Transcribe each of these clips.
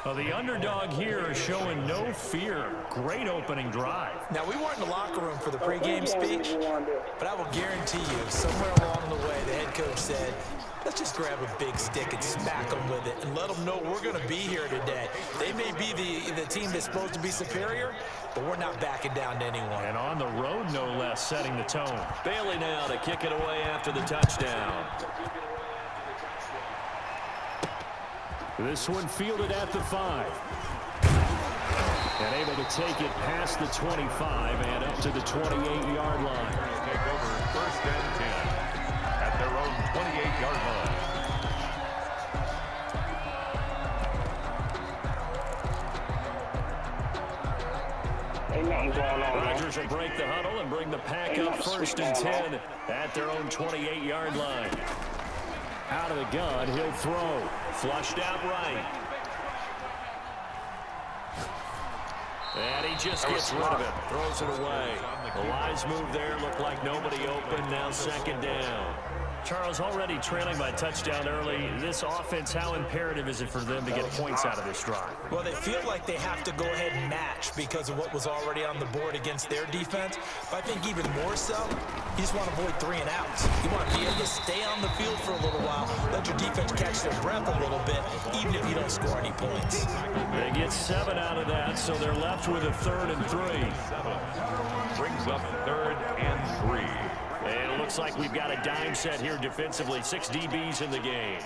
Well, the underdog here is showing no fear. Great opening drive. Now, we weren't in the locker room for the pregame speech, but I will guarantee you, somewhere along the way, the head coach said, let's just grab a big stick and smack them with it and let them know we're going to be here today. They may be the team that's supposed to be superior, but we're not backing down to anyone. And on the road, no less, setting the tone. Bailey now to kick it away after the touchdown. This one fielded at the 5. And able to take it past the 25 and up to the 28-yard line. Take over 1st and 10 at their own 28-yard line. Rodgers will break the huddle and bring the pack up 1st and 10 at their own 28-yard line. Out of the gun, he'll throw. Flushed out right. And he just gets rid of it. Throws it away. The lines move there. Look like nobody open. Now 2nd down. Charles, already trailing by touchdown early. This offense, how imperative is it for them to get points out of this drive? Well, they feel like they have to go ahead and match because of what was already on the board against their defense. But I think even more so, you just want to avoid 3 and outs. You want to be able to stay on the field for a little while, let your defense catch their breath a little bit, even if you don't score any points. They get 7 out of that, so they're left with a 3rd and 3. Brings up 3rd and 3. And it looks like we've got a dime set here defensively. 6 DBs in the game.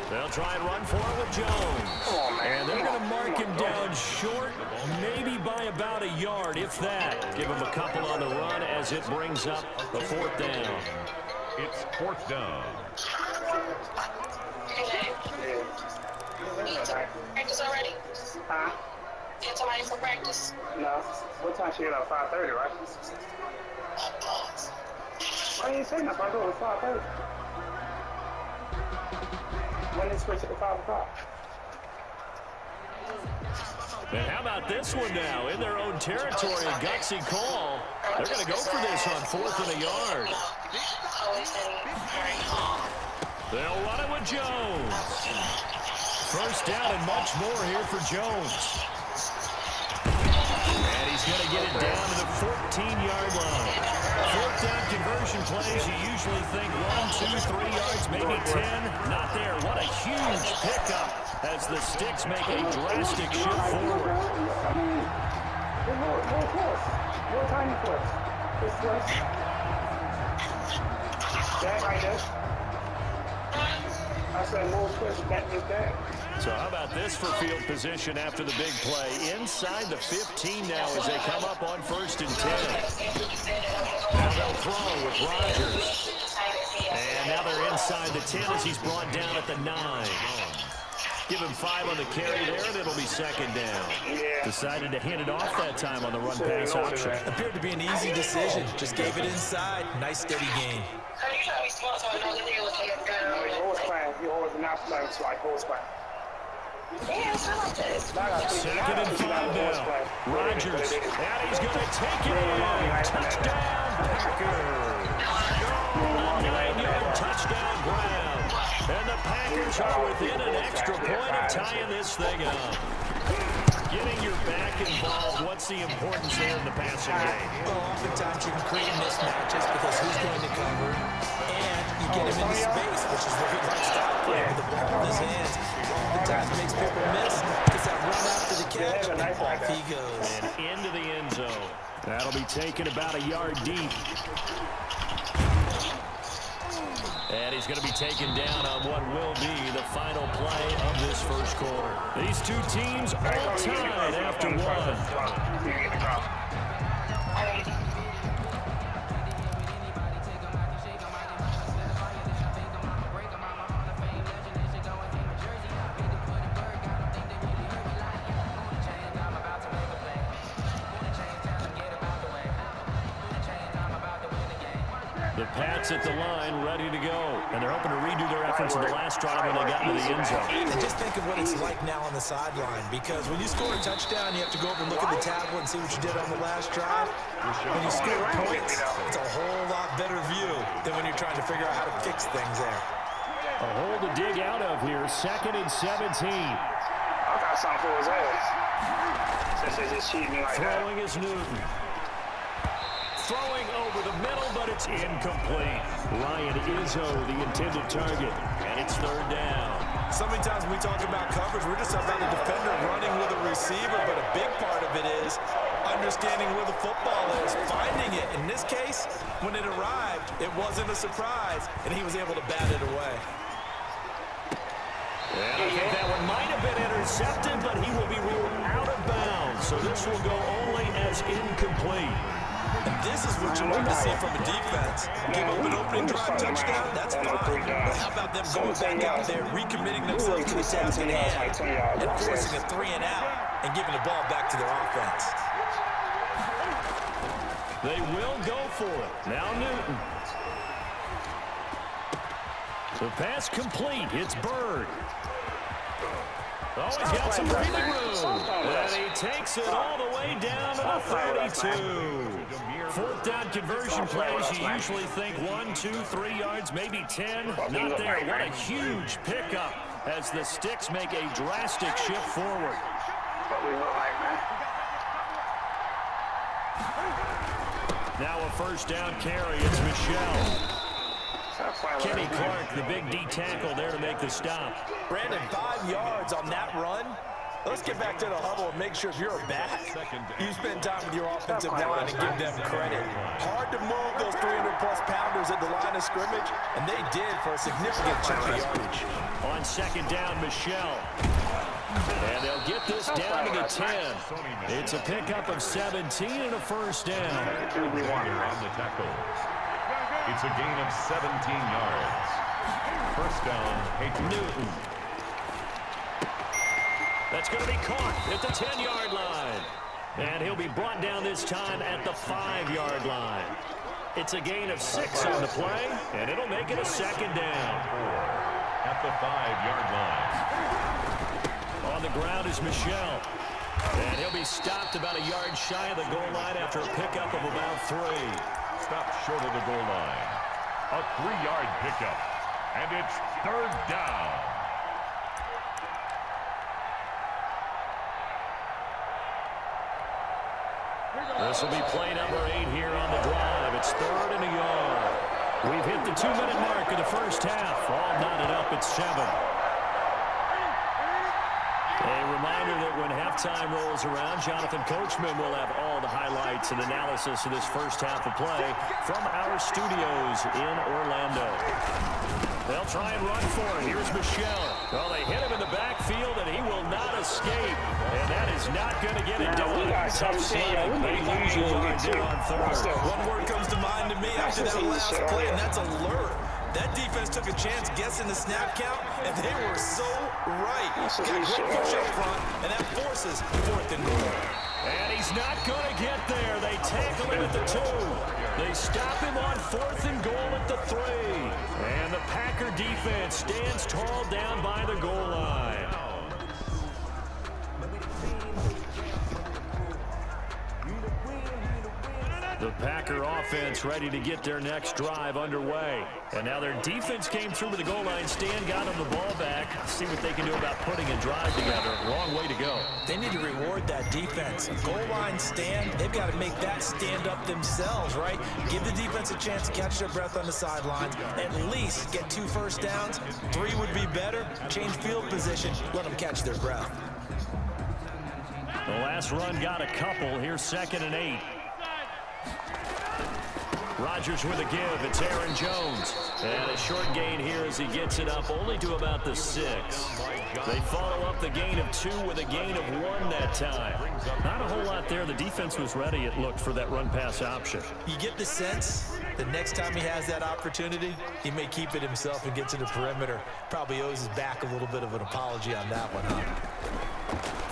They'll try and run for it with Jones. And they're going to mark him down short, maybe by about a yard, if that. Give him a couple on the run as it brings up the 4th down. It's 4th down. Practice already? Huh? You have time for practice? No. What time she get up? 5:30, right? Why you ain't saying nothing? I thought it was 5:30. When they switch it to 5 o'clock? And how about this one now? In their own territory, a gutsy call. They're going to go for this on 4th and a yard. They'll run it with Jones. 1st down and much more here for Jones. And he's going to get it down to the 14-yard line. 4th down conversion plays, you usually think 1, 2, 3 yards, maybe 10. Not there. What a huge pickup as the Sticks make a drastic shift forward. More tiny push. This push. That right there. I said more push. That is that. So how about this for field position after the big play? Inside the 15 now as they come up on 1st and 10. Now they'll throw with Rodgers. And now they're inside the 10 as he's brought down at the 9. Give him 5 on the carry there, and it'll be 2nd down. Decided to hand it off that time on the run-pass option. Appeared to be an easy decision. Just gave it inside. Nice, steady gain. You try to be smart so I know that they're looking at the You always playing. You always not playing. It's like always playing. yeah, it's not like this. 2nd and 5 now. Rodgers, and he's going to take it in. Touchdown, Packers. A 9-yard touchdown ground. And the Packers are within an extra point of tying this thing up. Getting your back involved, what's the importance there in the passing game? Well, oftentimes you can create mismatches because who's going to cover, and you get him into space, which is where he likes to operate with the ball in his hands. Oftentimes makes people miss, gets that run after the catch, and off he goes. And into the end zone. That'll be taken about a yard deep. And he's going to be taken down on what will be the final play of this 1st quarter. These 2 teams all tied after 1. The Pats at the line, ready to go. And they're hoping to redo their efforts in the last drive when they got into the end zone. And just think of what it's like now on the sideline, because when you score a touchdown, you have to go over and look at the tablet and see what you did on the last drive. When you score points, it's a whole lot better view than when you're trying to figure out how to fix things there. A hole to dig out of here. 2nd and 17. I got something for his ass. Since they just cheated me like that. Throwing is Newton. Throwing over the middle, but it's incomplete. Ryan Izzo, the intended target, and it's 3rd down. So many times when we talk about coverage, we're just about the defender running with a receiver, but a big part of it is understanding where the football is, finding it. In this case, when it arrived, it wasn't a surprise, and he was able to bat it away. And I think that one might have been intercepted, but he will be ruled out of bounds. So this will go only as incomplete. And this is what you want to see from a defense. Give up an opening drive touchdown, that's fine. But how about them going back out there, recommitting themselves to the task at hand, and forcing a 3-and-out, and giving the ball back to their offense. They will go for it. Now Newton. The pass complete. It's Bird. Oh, he's got some breathing room. And he takes it all the way down to the 32. 4th down conversion plays, you usually think 1, 2, 3 yards, maybe 10. Not there. What a huge pickup as the Sticks make a drastic shift forward. What we look like, man. Now a 1st down carry. It's Michelle. Kenny Clark, the big D tackle there to make the stop. Brandon, 5 yards on that run. Let's get back to the huddle and make sure if you're a back, you spend time with your offensive line and give them credit. Hard to move those 300-plus pounders at the line of scrimmage, and they did for a significant chunk of yardage. On 2nd down, Michelle. And they'll get this down to the 10. It's a pickup of 17 and a 1st down. On the tackle. It's a gain of 17 yards. 1st down, Newton. That's going to be caught at the 10-yard line. And he'll be brought down this time at the 5-yard line. It's a gain of 6 on the play, and it'll make it a 2nd down. at the 5-yard line. On the ground is Michelle. And he'll be stopped about a yard shy of the goal line after a pickup of about 3. Stopped short of the goal line. A 3-yard pickup. And it's 3rd down. This will be play number 8 here on the drive. It's 3rd and a yard. We've hit the 2-minute mark of the first half. All knotted up at 7. A reminder that when halftime rolls around, Jonathan Coachman will have all the highlights and analysis of this first half of play from our studios in Orlando. They'll try and run for it. Here's Michelle. Well, they hit him in the backfield, and he will not escape. And that is not going to get it done. Tough slide. They lose a yard there on 3rd. One word comes to mind to me after that last play, and that's alert. That defense took a chance guessing the snap count, and they were so right. Got great push up front, and that forces 4th and goal. And he's not going to get there. They tackle him at the 2. They stop him on 4th and goal at the 3. And the Packer defense stands tall down by the goal line. The Packer offense ready to get their next drive underway. And now their defense came through to the goal line stand, got them the ball back. See what they can do about putting a drive together. Long way to go. They need to reward that defense. A goal line stand, they've got to make that stand up themselves, right? Give the defense a chance to catch their breath on the sidelines. At least get 2 first downs. 3 would be better. Change field position. Let them catch their breath. The last run got a couple. Here's 2nd and 8. Rodgers with a give. It's Aaron Jones. And a short gain here as he gets it up only to about the 6. They follow up the gain of 2 with a gain of 1 that time. Not a whole lot there. The defense was ready, it looked, for that run-pass option. You get the sense that next time he has that opportunity, he may keep it himself and get to the perimeter. Probably owes his back a little bit of an apology on that one, huh?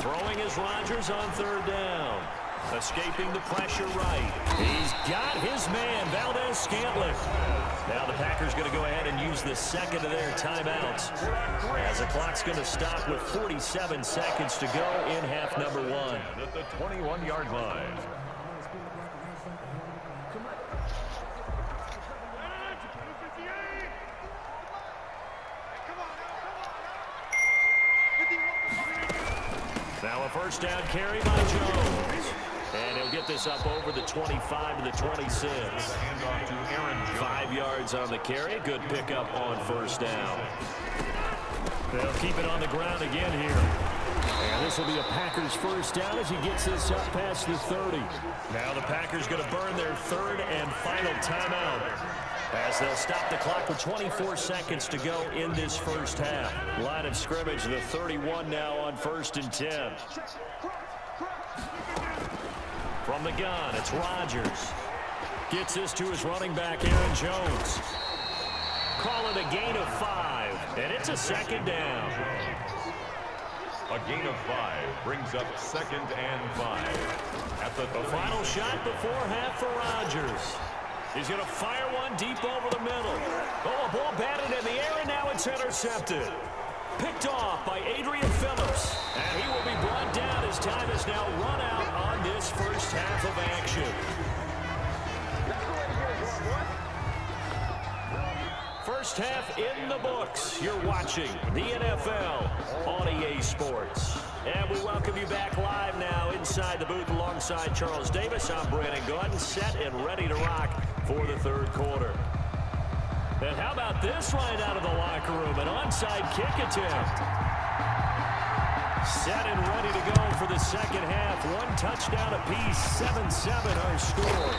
Throwing is Rodgers on 3rd down. Escaping the pressure right. He's got his man, Valdez-Scantling. Now the Packers going to go ahead and use the 2nd of their timeouts, as the clock's going to stop with 47 seconds to go in half number 1. At the 21-yard line. Now a first down carry by Jones. And he'll get this up over the 25 to the 26. Handoff to Aaron Jones. 5 yards on the carry. Good pickup on first down. They'll keep it on the ground again here. And this will be a Packers first down as he gets this up past the 30. Now the Packers going to burn their third and final timeout, as they'll stop the clock with 24 seconds to go in this first half. Line of scrimmage, the 31 now on 1st and 10. From the gun, it's Rodgers. Gets this to his running back, Aaron Jones. Call it a gain of 5, and it's a second down. A gain of 5 brings up 2nd and 5. At the final shot before half for Rodgers. He's going to fire one deep over the middle. Oh, a ball batted in the air, and now it's intercepted. Picked off by Adrian Phillips. And he will be brought down as time is now run out on this first half of action. First half in the books. You're watching the NFL on EA Sports. And we welcome you back live now inside the booth alongside Charles Davis. I'm Brandon Gordon, set and ready to rock for the third quarter. And how about this right out of the locker room? An onside kick attempt. Set and ready to go for the second half. 1 touchdown apiece, 7-7 our score.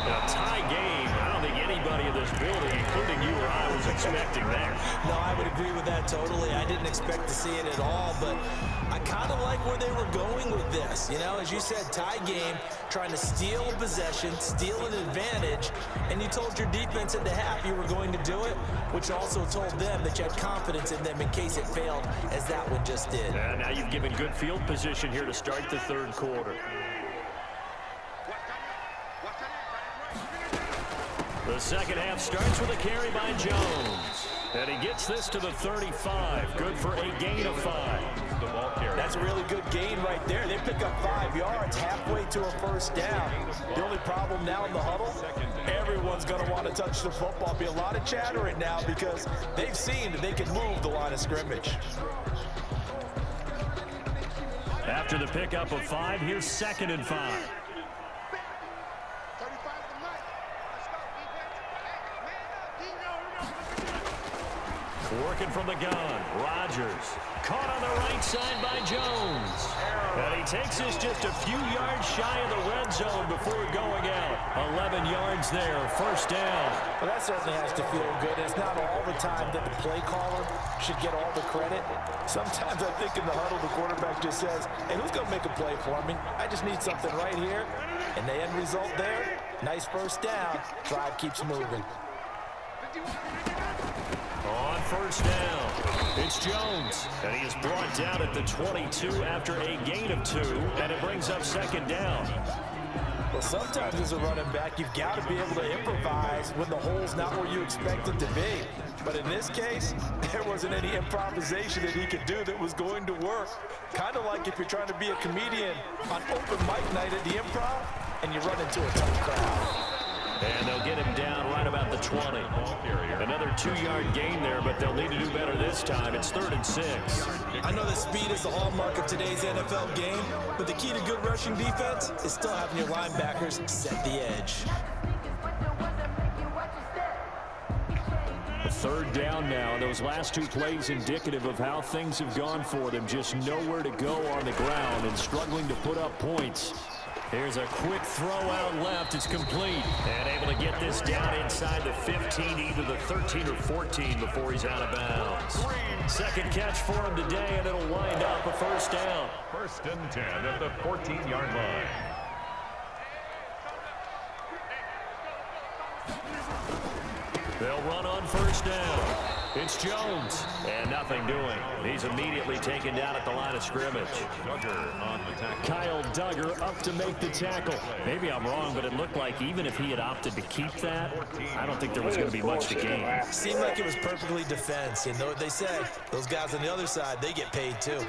A tie game. I don't think anybody in this building, including you or I, was expecting that. No, I would agree with that totally. I didn't expect to see it at all, but I kind of like where they were going with this. You know, as you said, tie game, trying to steal a possession, steal an advantage, and you told your defense at the half you were going to do it, which also told them that you had confidence in them in case it failed, as that one just did. And now you've given good field position here to start the third quarter. The second half starts with a carry by Jones. And he gets this to the 35. Good for a gain of 5. That's a really good gain right there. They pick up 5 yards halfway to a first down. The only problem now in the huddle, everyone's going to want to touch the football. Be a lot of chattering now because they've seen that they can move the line of scrimmage. After the pickup of 5, here's 2nd and 5. Working from the gun, Rodgers. Caught on the right side by Jones. And he takes this just a few yards shy of the red zone before going out. 11 yards there, first down. Well, that certainly has to feel good. It's not all the time that the play caller should get all the credit. Sometimes I think in the huddle, the quarterback just says, hey, who's going to make a play for me? I just need something right here. And the end result there, nice first down. Drive keeps moving. On first down, it's Jones, and he is brought down at the 22 after a gain of 2, and it brings up 2nd down. Well, sometimes as a running back, you've got to be able to improvise when the hole's not where you expect it to be. But in this case, there wasn't any improvisation that he could do that was going to work. Kind of like if you're trying to be a comedian on open mic night at the Improv, and you run into a tough crowd. And they'll get him down right about the 20. Another 2-yard gain there, but they'll need to do better this time. It's 3rd and 6. I know that speed is the hallmark of today's NFL game, but the key to good rushing defense is still having your linebackers set the edge. A 3rd down now. Those last 2 plays indicative of how things have gone for them. Just nowhere to go on the ground and struggling to put up points. Here's a quick throw out left. It's complete. And able to get this down inside the 15, either the 13 or 14 before he's out of bounds. Second catch for him today, and it'll wind up a first down. 1st and 10 at the 14-yard line. They'll run on first down. It's Jones, and nothing doing. He's immediately taken down at the line of scrimmage. Duggar on the tackle. Kyle Duggar up to make the tackle. Maybe I'm wrong, but it looked like even if he had opted to keep that, I don't think there was going to be much to gain. Seemed like it was perfectly defense, and though they said those guys on the other side, they get paid too.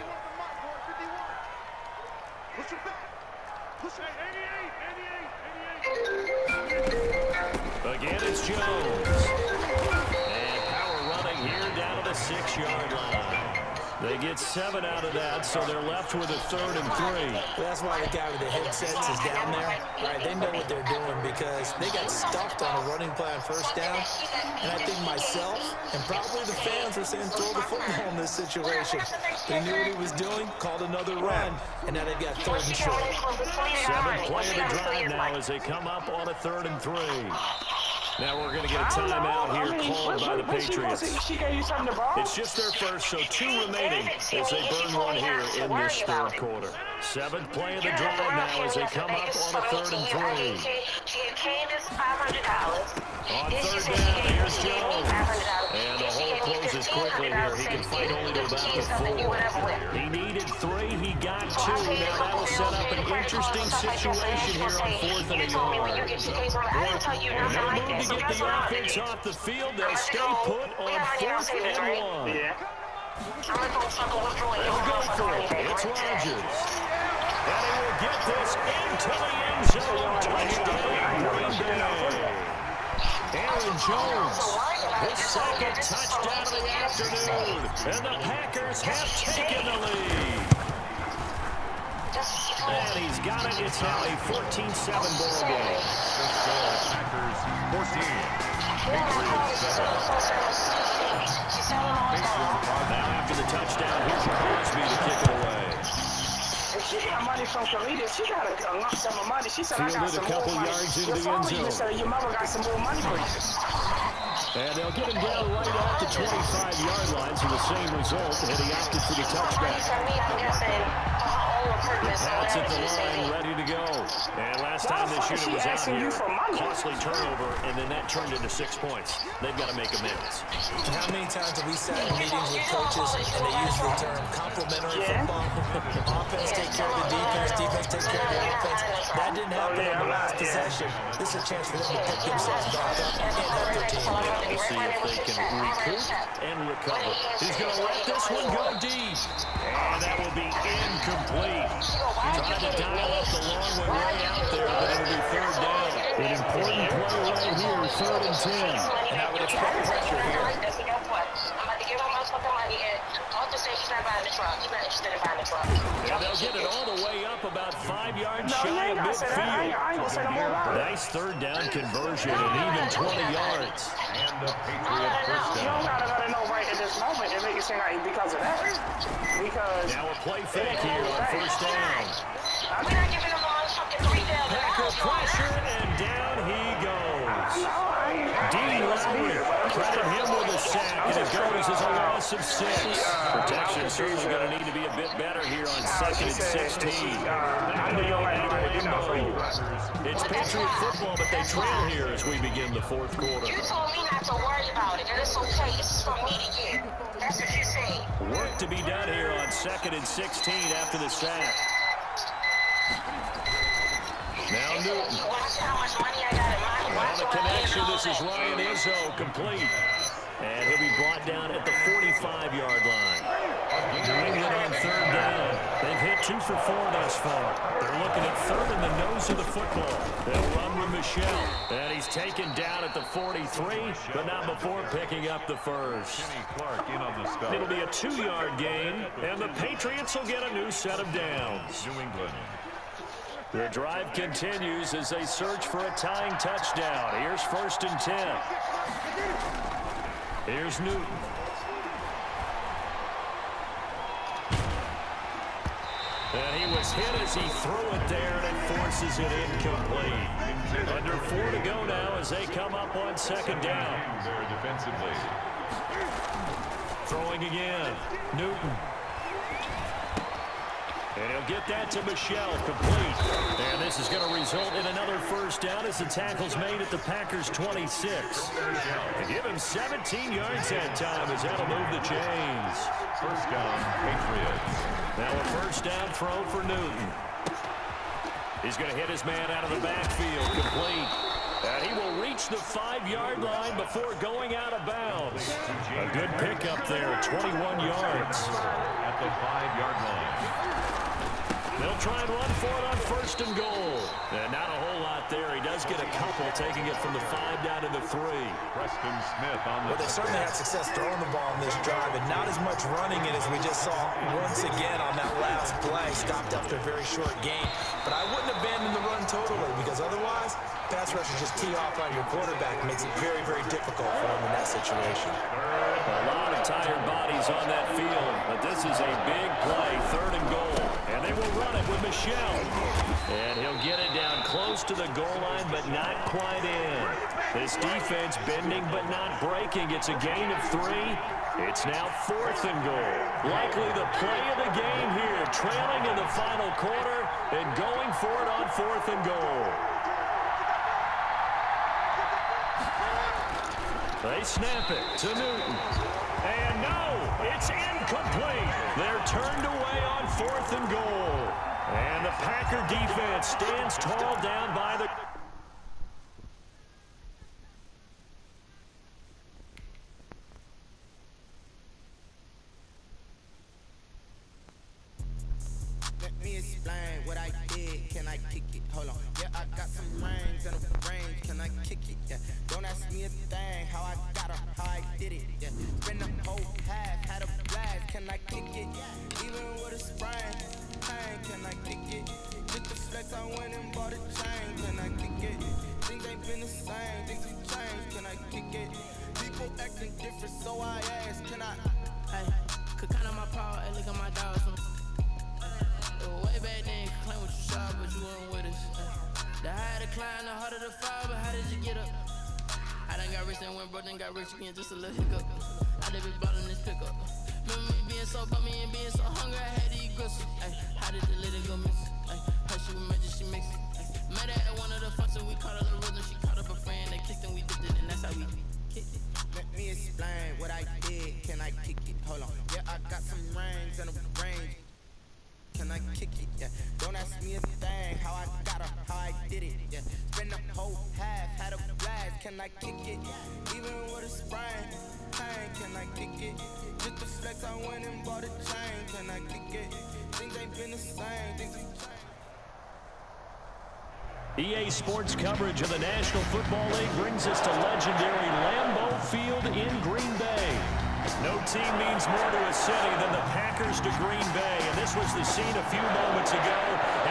Again, it's Jones. And power running here down to the 6-yard line. They get 7 out of that, so they're left with a 3rd and 3. Well, that's why the guy with the headsets is down there. Right, they know what they're doing because they got stuffed on a running play on 1st down. And I think myself and probably the fans are saying throw the football in this situation. They knew what he was doing, called another run, and now they've got 3rd and short. 7th play of the drive now as they come up on a 3rd and 3. Now we're going to get a timeout here called by the Patriots. It's just their first, so 2 remaining as they burn one here in this 3rd quarter. 7th play of the drive now as they come up on a 3rd and 3. On 3rd down, here's Jones. And the hole closes quickly here. He can fight only to about the 4. He needed 3. He got 2. Now that'll set up an interesting situation here on 4th and a yard. And they'll move to get the offense off the field. They'll stay put on 4th and 1. They'll go for it. It's Rodgers. And he will get this into the end zone. Touchdown, Green Bay. Aaron Jones, his 2nd touchdown of the afternoon. And the Packers have taken the lead. And he's got it. It's now a 14-7 ball game. Packers 14. Patriots 7. Now after the touchdown, here's Crosby to kick it away. She got money from Shalita. She got a lump sum of money. She said, I got some Fielded a couple more money. yards into Your the end father zone. said your mother got some more money for you. And they'll get him down right off the 25-yard line, so the same result, and he opted for the touchback. Pat's at the line, ready to go. And last time this unit was out here, costly turnover, and then that turned into 6 points. They've got to make amends. How many times have we sat in meetings with coaches and they use the term complementary football? Offense take care of the defense, defense take care of the offense. That didn't happen on the last possession. This is a chance for them to pick themselves back up and help their team. We'll see if they can recoup and recover. He's going to let this one go deep. And that will be incomplete. Trying to dial up the long way right out there, but it'll be 3rd down. An important play right here, 3rd and 10. And I would expect pressure here. And they'll get it all the way up about 5 yards shy of midfield. Nice 3rd down conversion and even 20 yards. And the Patriot first You down. don't gotta know right at this moment and make it seem like because of that. Because Now a play fake here on 1st down. We're not giving them all fucking 3 down. Packer pressure, and down he goes. Dean Lowry, credit him with a sack, and it goes as a loss of 6. Protection certainly going to need to be a bit better here on 2nd and 16. It's Patriot football, but they trail here as we begin the 4th quarter. You told me not to worry about it, and it's okay. This is for me to get. That's what you say. Work to be done here on 2nd and 16 after the sack. Now Newton. Watch how much money I got in my On the connection, this is Ryan Izzo, complete. And he'll be brought down at the 45-yard line. New England on 3rd down. They've hit 2 for 4 thus far. They're looking at 3rd in the nose of the football. They'll run with Michelle. And he's taken down at the 43, but not before picking up the first. Kenny Clark in on the stop. It'll be a 2-yard gain, and the Patriots will get a new set of downs. New England. The drive continues as they search for a tying touchdown. Here's 1st and 10. Here's Newton. And he was hit as he threw it there, and it forces it incomplete. Under 4 to go now as they come up on 2nd down. There defensively. Throwing again. Newton. And he'll get that to Michelle, complete. And this is going to result in another 1st down as the tackle's made at the Packers' 26. And give him 17 yards that time as that'll move the chains. 1st down, Patriots. Now a 1st down throw for Newton. He's going to hit his man out of the backfield, complete. And he will reach the 5-yard line before going out of bounds. A good pickup there, 21 yards. At the 5-yard line. They'll try and run for it on first and goal. And not a whole lot there. He does get a couple, taking it from the 5 down to the 3. Preston Smith on the... Well, they certainly had success throwing the ball in this drive, and not as much running it as we just saw once again on that last play. Stopped after a very short gain. But I wouldn't abandon the run totally, because otherwise, pass rushers just tee off on your quarterback. Makes it very, very difficult for him in that situation. A lot of tired bodies on that field, but this is a big play, 3rd and goal. And they will run it with Michel. And he'll get it down close to the goal line, but not quite in. This defense bending but not breaking. It's a gain of 3. It's now 4th and goal. Likely the play of the game here, trailing in the final quarter and going for it on 4th and goal. They snap it to Newton. And no, it's incomplete. They're turned away on 4th and goal. And the Packer defense stands tall down by the... Let me explain what I did. Can I kick it? Hold on. Yeah, I got some rings and a range. Can I kick it? Yeah. Don't ask me a thing. How I got her, how I did it. Yeah. Spend the whole half, had a blast. Can I kick it? Even with a sprain. Pain, can I kick it? With the flex, I went and bought a chain. Can I kick it? Things ain't been the same. Things have changed. Can I kick it? People acting different, so I ask. Can I? Hey, could count on my power and look at my dogs. Way back then, you could claim what you saw, but you weren't with us. The higher the climb, the harder the fall, but how did you get up? I done got rich and went broke, then got rich again, just a little hiccup. I done been bought in this pickup. Remember me being so bummy and being so hungry, I had to eat gristle. Ay, how did the little go miss? Her she was magic, she mixed it. Met her at one of the functions, we caught her the rhythm, she caught up a friend, they kissed and we dipped it, and that's how we kicked it. Let me explain what I did. Can I kick it? Hold on. Yeah, I got some rings and a range. Can I kick it? Yeah. Don't ask me a thing. How I got her, how I did it. Yeah. Spend the whole half, had a blast. Can I kick it? Even with a sprain. Pain, can I kick it? With the flex, I went and bought a chain. Can I kick it? Things ain't been the same. Things have changed. EA Sports coverage of the National Football League brings us to legendary Lambeau Field in Green Bay. No team means more to a city than the Packers to Green Bay, and this was the scene a few moments ago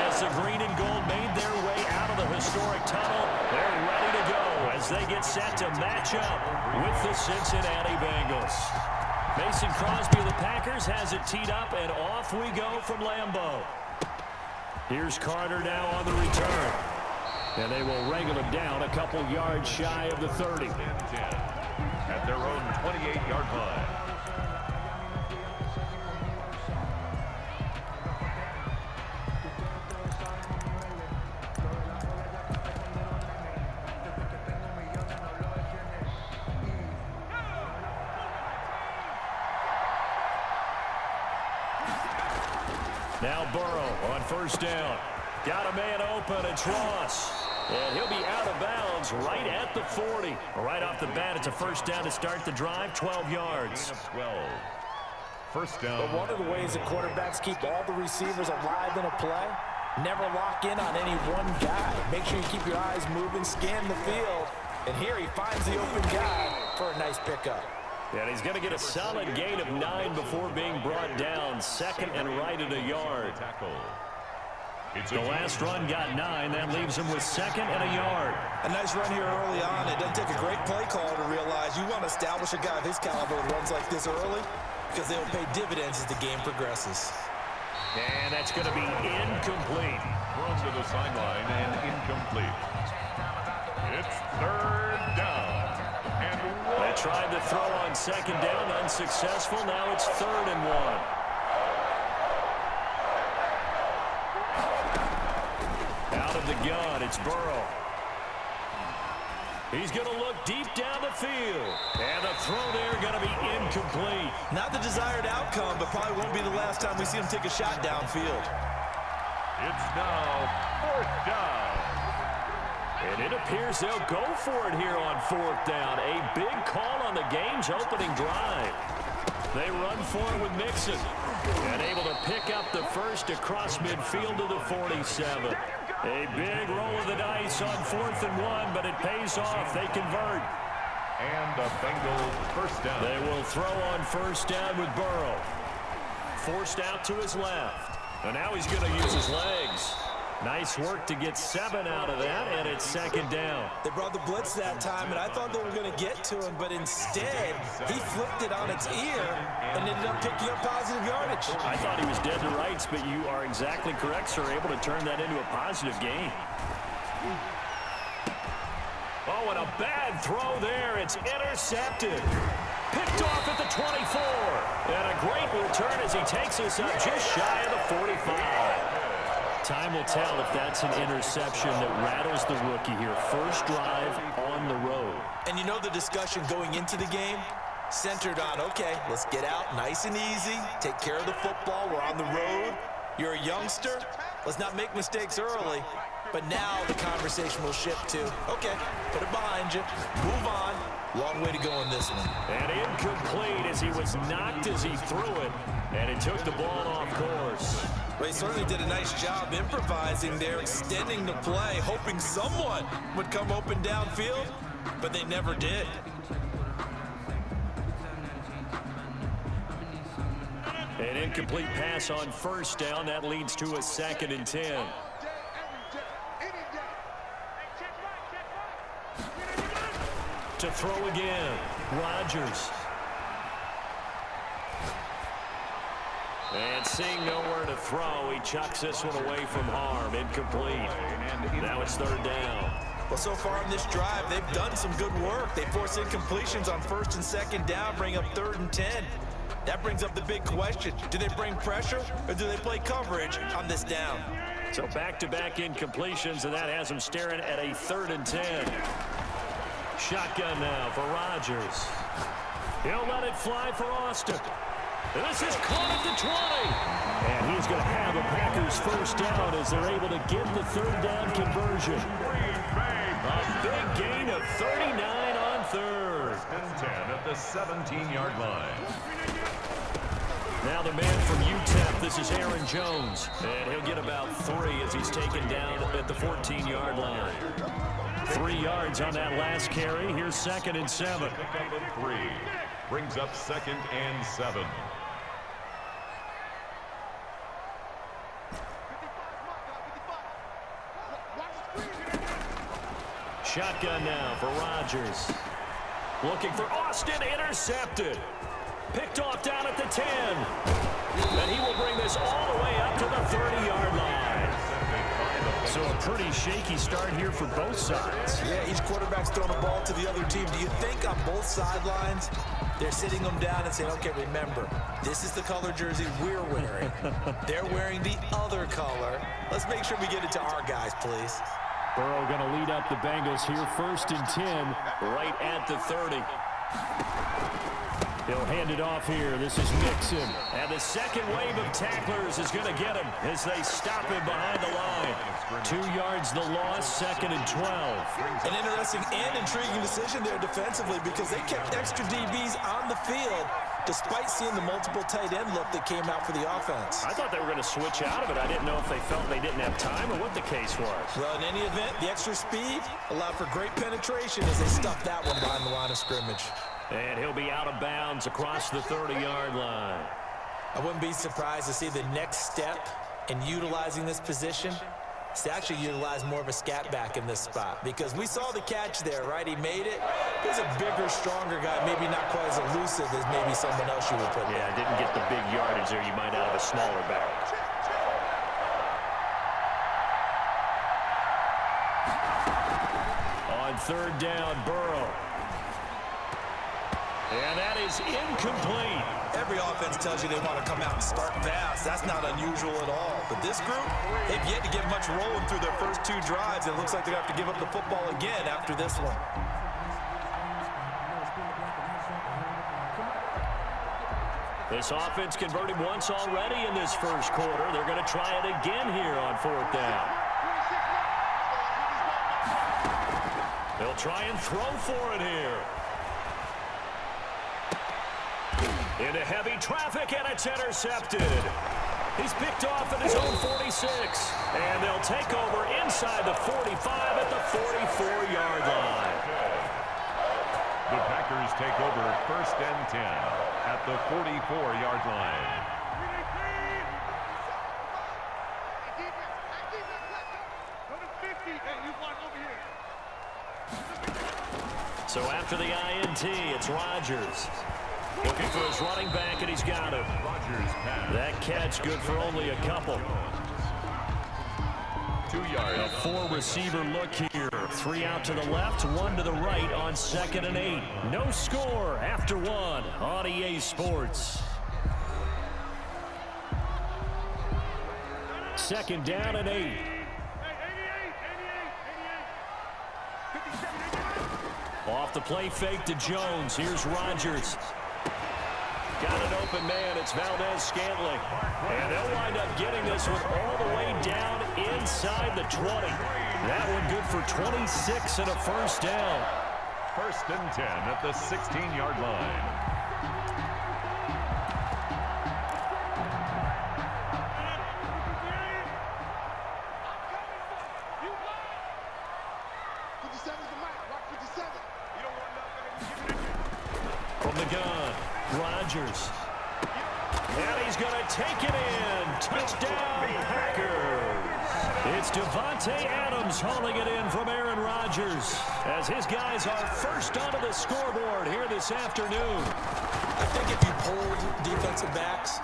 as the green and gold made their way out of the historic tunnel. They're ready to go as they get set to match up with the Cincinnati Bengals. Mason Crosby of the Packers has it teed up, and off we go from Lambeau. Here's Carter now on the return. And they will wrangle him down a couple yards shy of the 30. At their own 28-yard line. Now Burrow on first down. Got a man open, it's Ross. And he'll be out of bounds right at the 40. Right off the bat, it's a first down to start the drive, 12 yards. 12. First down. But one of the ways that quarterbacks keep all the receivers alive in a play, never lock in on any one guy. Make sure you keep your eyes moving, scan the field. And here he finds the open guy for a nice pickup. And he's going to get a solid gain of 9 before being brought down. Second and right at a yard. The last run got 9. That leaves him with second and a yard. A nice run here early on. It doesn't take a great play caller to realize you want to establish a guy of his caliber that runs like this early because they will pay dividends as the game progresses. And that's going to be incomplete. Thrown to the sideline and incomplete. It's third down. And they tried to throw on second down, unsuccessful. Now it's 3rd and 1. Out of the gun, it's Burrow. He's going to look deep down the field. And the throw there going to be incomplete. Not the desired outcome, but probably won't be the last time we see him take a shot downfield. It's now 4th down. And it appears they'll go for it here on 4th down. A big call on the game's opening drive. They run for it with Mixon. And able to pick up the first across midfield to the 47. A big roll of the dice on 4th and 1, but it pays off. They convert. And a Bengal first down. They will throw on first down with Burrow. Forced out to his left. And now he's going to use his legs. Nice work to get 7 out of that, and it's 2nd down. They brought the blitz that time, and I thought they were going to get to him, but instead, he flipped it on its ear and ended up picking up positive yardage. I thought he was dead to rights, but you are exactly correct, sir, able to turn that into a positive gain. Oh, and a bad throw there. It's intercepted. Picked off at the 24. And a great return as he takes us up just shy of the 45. Time will tell if that's an interception that rattles the rookie here. First drive on the road. And you know the discussion going into the game? Centered on, okay, let's get out nice and easy, take care of the football, we're on the road. You're a youngster, let's not make mistakes early. But now the conversation will shift to, okay, put it behind you, move on. Long way to go in this one. And incomplete as he was knocked as he threw it. And it took the ball off course. Well, he certainly did a nice job improvising there, extending the play, hoping someone would come open downfield, but they never did. An incomplete pass on first down. That leads to a 2nd and 10. To throw again, Rodgers. And seeing nowhere to throw, he chucks this one away from harm. Incomplete. Now it's 3rd down. Well, so far in this drive, they've done some good work. They force incompletions on 1st and 2nd down, bring up 3rd and 10. That brings up the big question. Do they bring pressure or do they play coverage on this down? So back-to-back incompletions, and that has them staring at a 3rd and 10. Shotgun now for Rodgers. He'll let it fly for Austin. And this is caught at the 20. And he's going to have the Packers first down as they're able to get the 3rd down conversion. A big gain of 39 on 3rd. 10 at the 17-yard line. Now the man from UTEP, this is Aaron Jones. And he'll get about 3 as he's taken down at the 14-yard line. 3 yards on that last carry. Here's 2nd and 7. 3 brings up 2nd and 7. Shotgun now for Rodgers. Looking for Austin, intercepted. Picked off down at the 10. And he will bring this all the way up to the 30-yard line. So a pretty shaky start here for both sides. Yeah, each quarterback's throwing a ball to the other team. Do you think on both sidelines they're sitting them down and saying, okay, remember, this is the color jersey we're wearing. They're wearing the other color. Let's make sure we get it to our guys, please. Burrow going to lead up the Bengals here. 1st and 10, right at the 30. He'll hand it off here. This is Mixon. And the second wave of tacklers is going to get him as they stop him behind the line. 2 yards the loss, 2nd and 12. An interesting and intriguing decision there defensively because they kept extra DBs on the field despite seeing the multiple tight end look that came out for the offense. I thought they were going to switch out of it. I didn't know if they felt they didn't have time or what the case was. Well, in any event, the extra speed allowed for great penetration as they stuffed that one behind the line of scrimmage. And he'll be out of bounds across the 30-yard line. I wouldn't be surprised to see the next step in utilizing this position is to actually utilize more of a scat back in this spot because we saw the catch there, right? He made it. He's a bigger, stronger guy, maybe not quite as elusive as maybe someone else you would put there. Yeah, didn't get the big yardage there you might out of a smaller back. On 3rd down, Burrow. And that is incomplete. Every offense tells you they want to come out and start fast. That's not unusual at all. But this group, they've yet to get much rolling through their first 2 drives. It looks like they're going to have to give up the football again after this one. This offense converted once already in this first quarter. They're going to try it again here on 4th down. They'll try and throw for it here. Into heavy traffic, and it's intercepted. He's picked off at his own 46. And they'll take over inside the 45 at the 44-yard line. The Packers take over 1st and 10 at the 44-yard line. So after the INT, it's Rodgers. Looking for his running back, and he's got him. Rodgers pass. That catch good for only a couple. 2 yards. A 4-receiver look here. 3 out to the left, 1 to the right on 2nd and 8. No score after 1 on EA Sports. 2nd down and 8. Off the play fake to Jones. Here's Rodgers. Got an open man. It's Valdez-Scantling. And they'll wind up getting this one all the way down inside the 20. That one good for 26 and a 1st down. 1st and 10 at the 16-yard line. From the gun, Rodgers. And he's going to take it in. Touchdown, Packers. It's Devontae Adams hauling it in from Aaron Rodgers as his guys are first onto the scoreboard here this afternoon. I think if you polled defensive backs,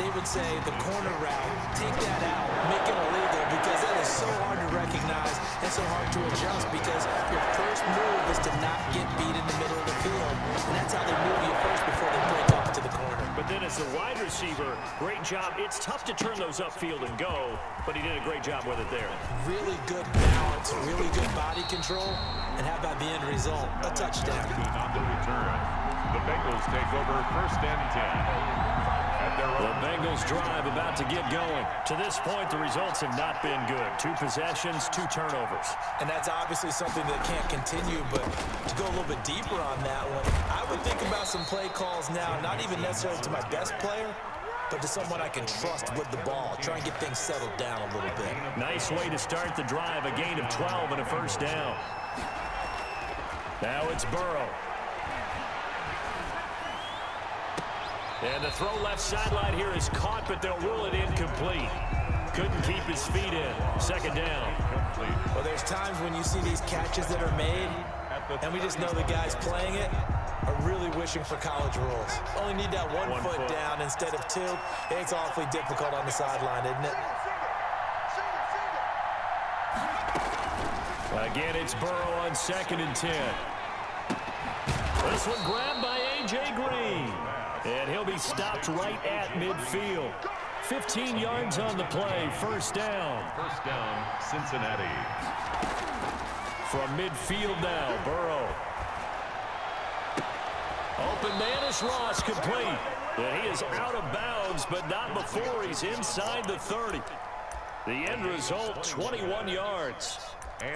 they would say the corner route, take that out, make it illegal, because that is so hard to recognize and so hard to adjust, because your first move is to not get beat in the middle of the field, and that's how they move you first before they break off to the corner. But then as the wide receiver, great job. It's tough to turn those upfield and go, but he did a great job with it there. Really good balance, really good body control, and how about the end result? A touchdown. On the return, the Bengals take over 1st and 10. The Bengals drive about to get going. To this point, the results have not been good. 2 possessions, 2 turnovers. And that's obviously something that can't continue, but to go a little bit deeper on that one, I would think about some play calls now, not even necessarily to my best player, but to someone I can trust with the ball. Try and get things settled down a little bit. Nice way to start the drive, a gain of 12 and a 1st down. Now it's Burrow. And the throw left sideline here is caught, but they'll rule it incomplete. Couldn't keep his feet in. 2nd down. Well, there's times when you see these catches that are made, and we just know the guys playing it are really wishing for college rules. Only need that one foot down instead of 2. It's awfully difficult on the sideline, isn't it? Again, it's Burrow on 2nd and 10. This one grabbed by A.J. Green. And he'll be stopped right at midfield. 15 yards on the play. 1st down. 1st down, Cincinnati. From midfield now, Burrow. Open man is Ross, complete. And he is out of bounds, but not before he's inside the 30. The end result, 21 yards.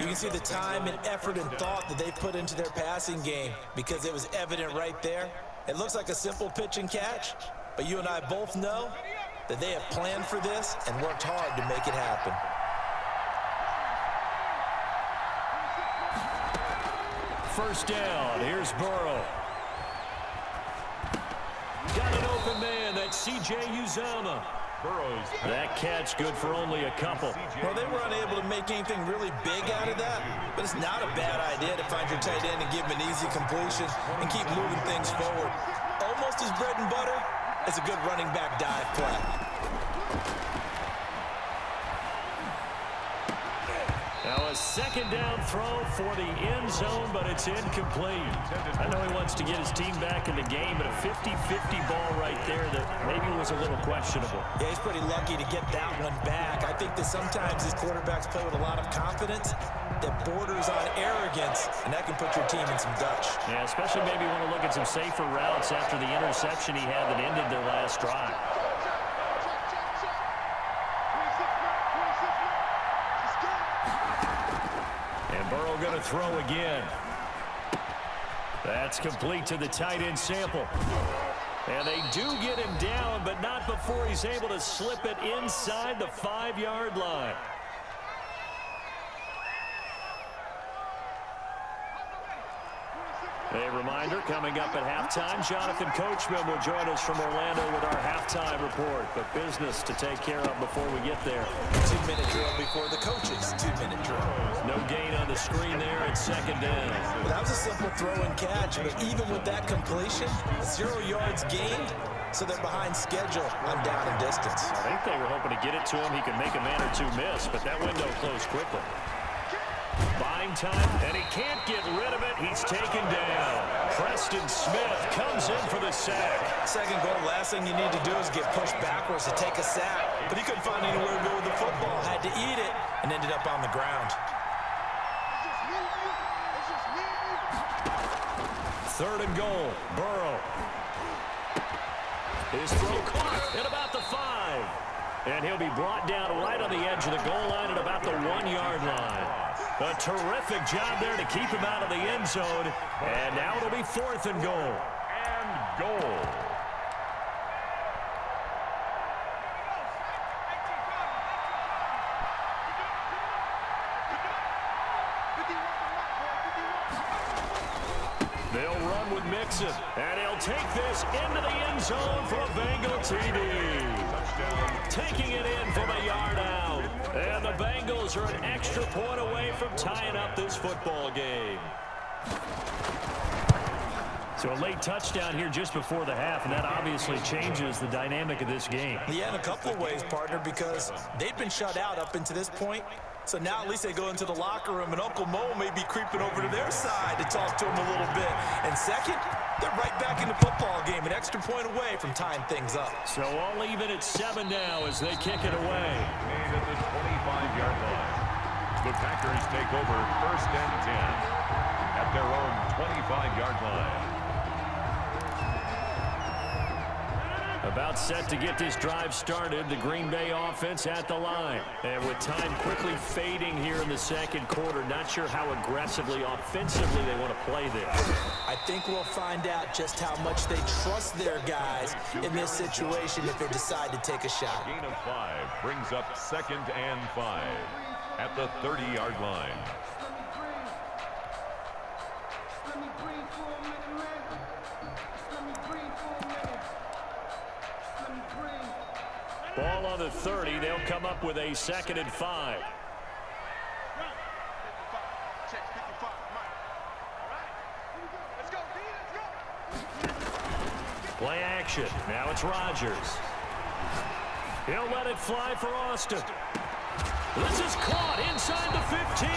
You can see the time and effort and thought that they put into their passing game, because it was evident right there. It looks like a simple pitch and catch, but you and I both know that they have planned for this and worked hard to make it happen. First down, here's Burrow. Got an open man, that's C.J. Uzomah. Burrow's that catch good for only a couple. Well, they were unable to make anything really big out of that, but it's not a bad idea to find your tight end and give him an easy completion and keep moving things forward. Almost as bread and butter as a good running back dive play. Now a 2nd down throw for the end zone, but it's incomplete. I know he wants to get his team back in the game, but a 50-50 ball right there that maybe was a little questionable. Yeah, he's pretty lucky to get that one back. I think that sometimes these quarterbacks play with a lot of confidence that borders on arrogance, and that can put your team in some Dutch. Yeah, especially maybe want to look at some safer routes after the interception he had that ended their last drive. And Burrow going to throw again. That's complete to the tight end Sample. And they do get him down, but not before he's able to slip it inside the 5-yard line. A reminder, coming up at halftime, Jonathan Coachman will join us from Orlando with our halftime report. But business to take care of before we get there. 2-minute drill before the coaches' 2-minute drill. No gain on the screen there at second down. Well, that was a simple throw and catch, but even with that completion, 0 yards gained, so they're behind schedule on down and distance. I think they were hoping to get it to him. He could make a man or two miss, but that window closed quickly. Buying time, and he can't get rid of it. He's taken down. Preston Smith comes in for the sack. Second goal, last thing you need to do is get pushed backwards to take a sack. But he couldn't find anywhere to go with the football. Had to eat it and ended up on the ground. Third and goal, Burrow. His throw caught at about the 5. And he'll be brought down right on the edge of the goal line at about the 1-yard line. A terrific job there to keep him out of the end zone. And now it'll be 4th and goal. And goal. They'll run with Mixon. And he'll take this into the end zone for a Bengal TD. Taking it in from a yard out. And the Bengals are an extra point away from tying up this football game. So a late touchdown here just before the half, and that obviously changes the dynamic of this game. Yeah, in a couple of ways, partner, because they've been shut out up until this point. So now at least they go into the locker room, and Uncle Mo may be creeping over to their side to talk to him a little bit. And second, they're right back in the football game, an extra point away from tying things up. So all even at 7 now as they kick it away. Made at the 25-yard line. The Packers take over 1st and 10 at their own 25-yard line. About set to get this drive started, the Green Bay offense at the line. And with time quickly fading here in the second quarter, not sure how aggressively, offensively they want to play this. I think we'll find out just how much they trust their guys in this situation if they decide to take a shot. Gain of 5 brings up 2nd and 5 at the 30-yard line. Ball on the 30. They'll come up with a 2nd and 5. Play action. Now it's Rodgers. He'll let it fly for Austin. This is caught inside the 15.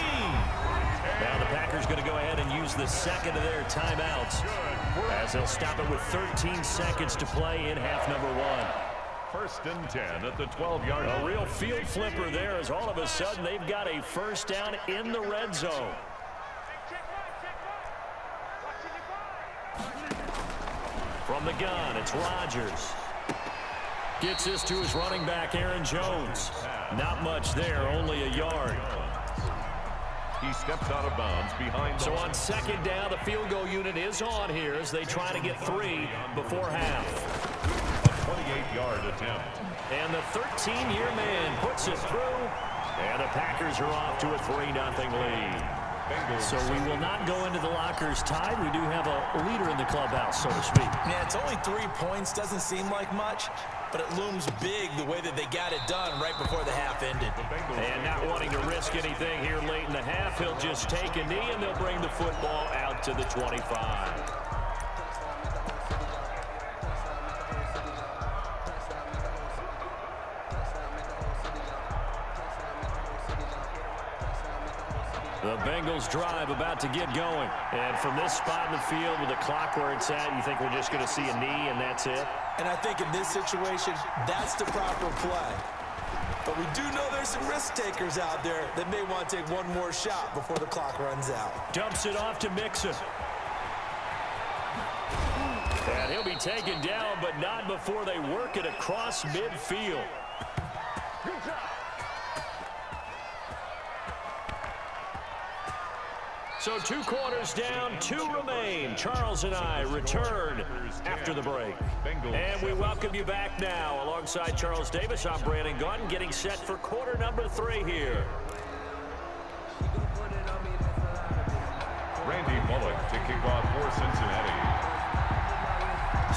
Now the Packers going to go ahead and use the second of their timeouts as they'll stop it with 13 seconds to play in half number 1. 1st and 10 at the 12-yard line. A real field flipper there as all of a sudden they've got a first down in the red zone. From the gun, it's Rodgers. Gets this to his running back, Aaron Jones. Not much there, only a yard. He steps out of bounds behind. So on 2nd down, the field goal unit is on here as they try to get 3 before half. 28-yard attempt. And the 13-year man puts it through. And the Packers are off to a 3-0 lead. So we will not go into the lockers tied. We do have a leader in the clubhouse, so to speak. Yeah, it's only 3 points. Doesn't seem like much, but it looms big the way that they got it done right before the half ended. And not wanting to risk anything here late in the half, he'll just take a knee, and they'll bring the football out to the 25. The Bengals drive about to get going. And from this spot in the field with the clock where it's at, you think we're just going to see a knee and that's it? And I think in this situation, that's the proper play. But we do know there's some risk takers out there that may want to take one more shot before the clock runs out. Dumps it off to Mixon. And he'll be taken down, but not before they work it across midfield. So 2 quarters down, 2 remain. Charles and I return after the break. And we welcome you back now. Alongside Charles Davis, I'm Brandon Gunn, getting set for quarter number 3 here. Randy Bullock to kick off for Cincinnati.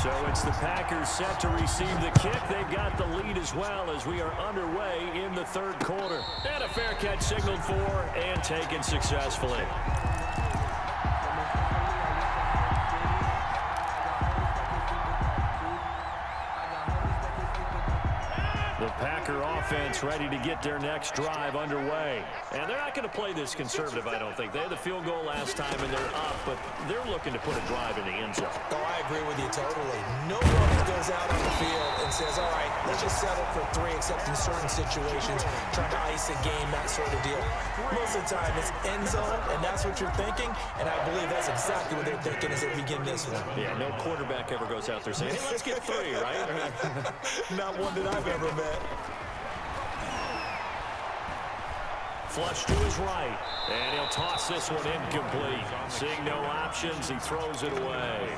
So it's the Packers set to receive the kick. They've got the lead as well as we are underway in the third quarter. And a fair catch signaled for and taken successfully. The Packer offense ready to get their next drive underway. And they're not going to play this conservative, I don't think. They had the field goal last time, and they're up, but they're looking to put a drive in the end zone. Oh, I agree with you totally. No one goes out on the field and says, all right, let's just settle for 3, except in certain situations, trying to ice a game, that sort of deal. Most of the time, it's end zone, and that's what you're thinking, and I believe that's exactly what they're thinking as they begin this one. Yeah, no quarterback ever goes out there saying, hey, let's get 3, right? Not one that I've ever met. Flush to his right, and he'll toss this one incomplete. Seeing no options, he throws it away.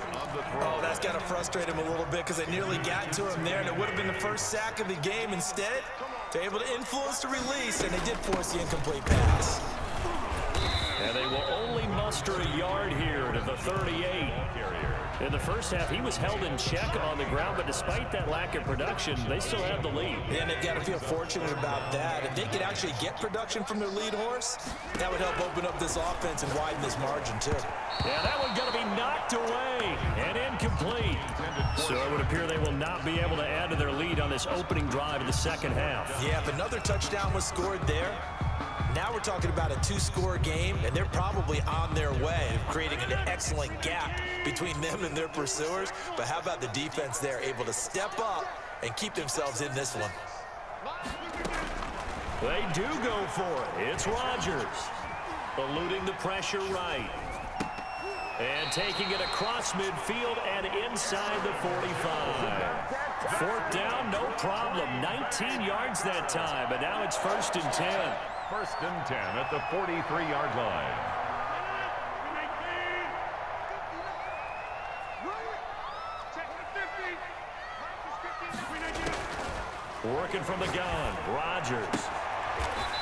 Oh, that's got to frustrate him a little bit because they nearly got to him there, and it would have been the first sack of the game. Instead, they're able to influence the release, and they did force the incomplete pass. And they will only muster a yard here to the 38. In the first half, he was held in check on the ground, but despite that lack of production, they still have the lead. And they've got to feel fortunate about that. If they could actually get production from their lead horse, that would help open up this offense and widen this margin, too. Yeah, that one's going to be knocked away and incomplete. So it would appear they will not be able to add to their lead on this opening drive of the second half. Yeah, if another touchdown was scored there, now we're talking about a 2-score game, and they're probably on their way of creating an excellent gap between them and their pursuers. But how about the defense there, able to step up and keep themselves in this one? They do go for it. It's Rodgers, eluding the pressure right. And taking it across midfield and inside the 45. 4th down, no problem. 19 yards that time, but now it's 1st and 10. 1st and 10 at the 43-yard line. Working from the gun, Rodgers.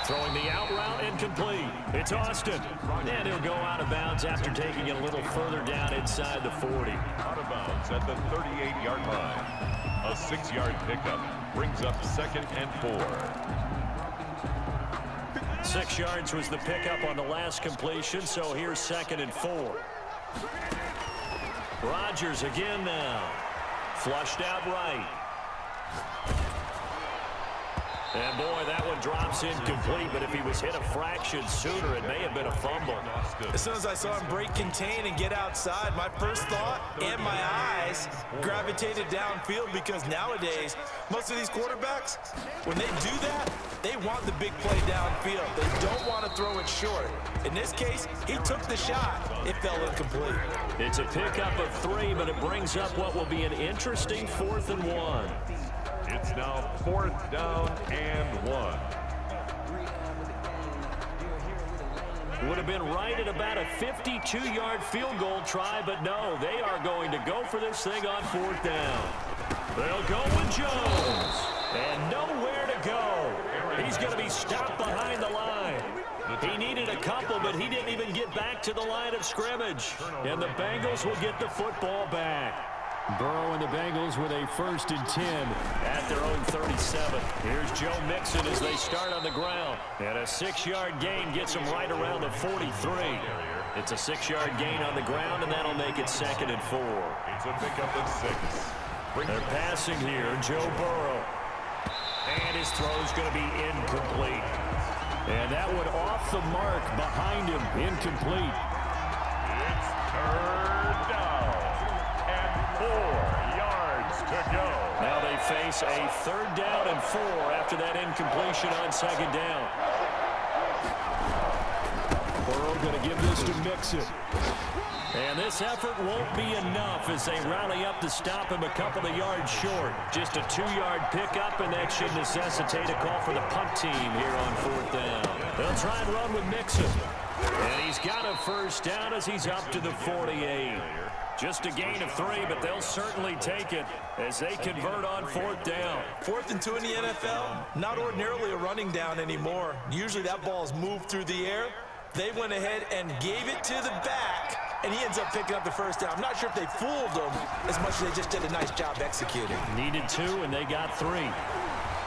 Throwing the out route incomplete. It's Austin. And he'll go out of bounds after taking it a little further down inside the 40. Out of bounds at the 38-yard line. A 6-yard pickup brings up 2nd and 4. 6 yards was the pickup on the last completion, so here's 2nd and 4. Rodgers again now. Flushed out right. And boy, that one drops incomplete, but if he was hit a fraction sooner, it may have been a fumble. As soon as I saw him break contain and get outside, my first thought and my eyes gravitated downfield, because nowadays, most of these quarterbacks, when they do that, they want the big play downfield. They don't want to throw it short. In this case, he took the shot. It fell incomplete. It's a pickup of 3, but it brings up what will be an interesting 4th and 1. It's now 4th down and 1. Would have been right at about a 52-yard field goal try, but no, they are going to go for this thing on 4th down. They'll go with Jones, and nowhere to go. He's going to be stopped behind the line. He needed a couple, but he didn't even get back to the line of scrimmage. And the Bengals will get the football back. Burrow and the Bengals with a 1st and 10 at their own 37. Here's Joe Mixon as they start on the ground. And a 6-yard gain gets them right around the 43. It's a 6-yard gain on the ground, and that'll make it 2nd and 4. It's a pickup of 6. They're passing here, Joe Burrow. And his throw's going to be incomplete. And that one off the mark behind him, incomplete. It's 3rd down and 4 yards to go. Now they face a 3rd down and 4 after that incompletion on 2nd down. Burrow going to give this to Mixon. And this effort won't be enough as they rally up to stop him a couple of yards short. Just a 2-yard pickup, and that should necessitate a call for the punt team here on 4th down. They'll try and run with Mixon. And he's got a 1st down as he's up to the 48. Just a gain of 3, but they'll certainly take it as they convert on 4th down. 4th and 2 in the NFL, not ordinarily a running down anymore. Usually that ball is moved through the air. They went ahead and gave it to the back, and he ends up picking up the first down. I'm not sure if they fooled him as much as they just did a nice job executing. Needed 2, and they got 3.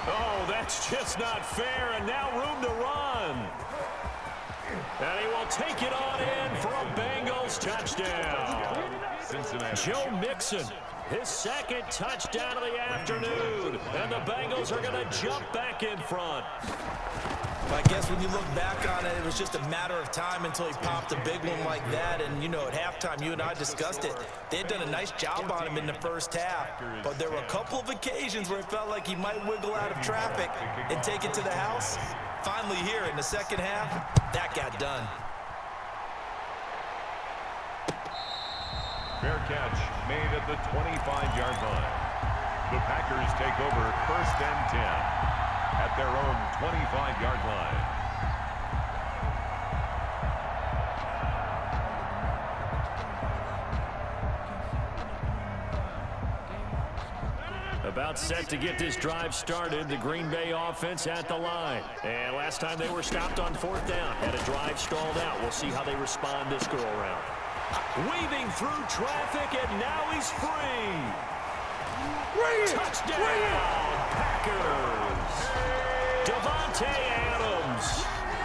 Oh, that's just not fair, and now room to run. And he will take it on in for a Bengals touchdown. Cincinnati. Joe Mixon, his second touchdown of the afternoon. And the Bengals are going to jump back in front. I guess when you look back on it, it was just a matter of time until he popped a big one like that. And, you know, at halftime, you and I discussed it. They had done a nice job on him in the first half. But there were a couple of occasions where it felt like he might wiggle out of traffic and take it to the house. Finally here in the second half, that got done. Fair catch made at the 25-yard line. The Packers take over 1st and 10 at their own 25-yard line. About set to get this drive started, the Green Bay offense at the line. And last time they were stopped on 4th down, had a drive stalled out. We'll see how they respond this go-around. Weaving through traffic, and now he's free. Touchdown, Packers. Devontae Adams.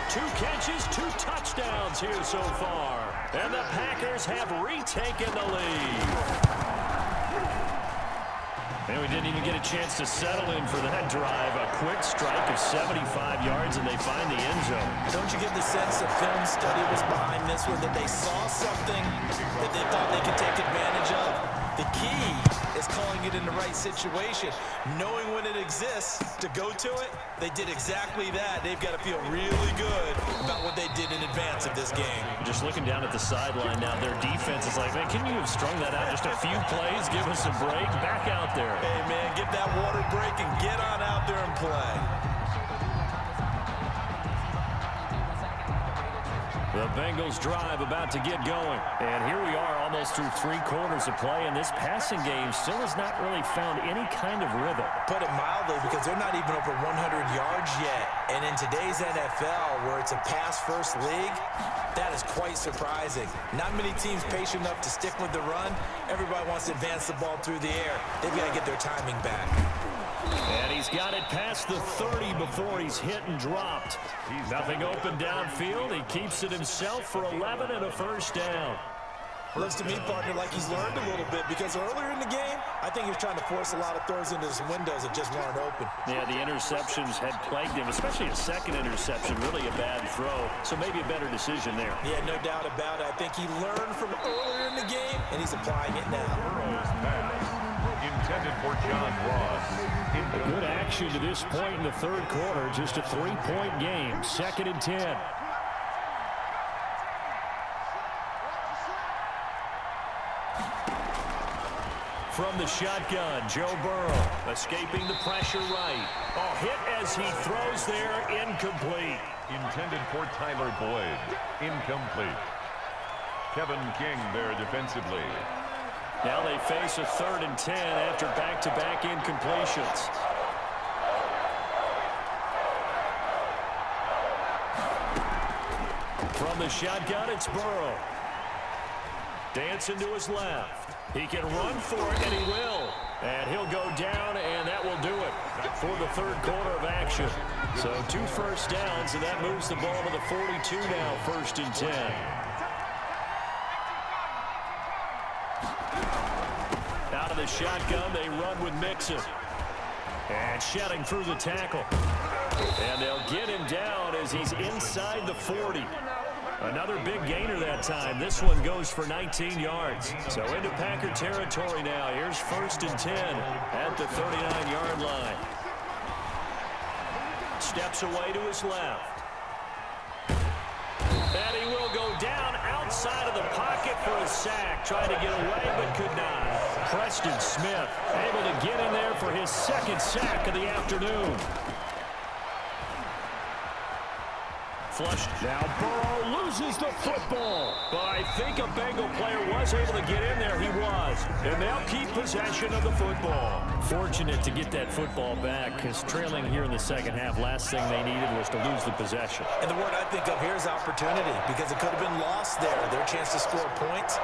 2 catches, 2 touchdowns here so far. And the Packers have retaken the lead. And we didn't even get a chance to settle in for that drive. A quick strike of 75 yards, and they find the end zone. Don't you get the sense that film study was behind this one, that they saw something that they thought they could take advantage of? The key is calling it in the right situation, knowing when it exists to go to it. They did exactly that. They've got to feel really good about what they did in advance of this game. Just looking down at the sideline now, their defense is like, man, can you have strung that out just a few plays? Give us a break. Back out there. Hey, man, get that water break and get on out there and play. The Bengals drive about to get going. And here we are almost through 3 quarters of play, and this passing game still has not really found any kind of rhythm. Put it mildly, because they're not even over 100 yards yet. And in today's NFL, where it's a pass-first league, that is quite surprising. Not many teams patient enough to stick with the run. Everybody wants to advance the ball through the air. They've got to get their timing back. And he's got it past the 30 before he's hit and dropped. Nothing open downfield. He keeps it himself for 11 and a first down. Looks to me, partner, like he's learned a little bit, because earlier in the game, I think he was trying to force a lot of throws into his windows that just weren't open. Yeah, the interceptions had plagued him, especially a second interception, really a bad throw. So maybe a better decision there. Yeah, no doubt about it. I think he learned from earlier in the game, and he's applying it now. Intended for John Ross. Good action to this point in the 3rd quarter. Just a 3-point game. 2nd and 10. From the shotgun, Joe Burrow escaping the pressure right. Oh, hit as he throws there, incomplete. Intended for Tyler Boyd. Incomplete. Kevin King there defensively. Now they face a 3rd and 10 after back-to-back incompletions. From the shotgun, it's Burrow. Dancing to his left. He can run for it, and he will. And he'll go down, and that will do it for the 3rd quarter of action. So 2 first downs, and that moves the ball to the 42 now, 1st and 10. Out of the shotgun, they run with Mixon. And shedding through the tackle. And they'll get him down as he's inside the 40. Another big gainer that time. This one goes for 19 yards. So into Packer territory now. Here's 1st and 10 at the 39-yard line. Steps away to his left. And he will go down outside of the pocket for a sack. Trying to get away, but could not. Preston Smith able to get in there for his 2nd sack of the afternoon. flushed. Now Burrow loses the football. But I think a Bengal player was able to get in there. He was. And they'll keep possession of the football. Fortunate to get that football back because trailing here in the second half, last thing they needed was to lose the possession. And the word I think of here is opportunity because it could have been lost there. Their chance to score points.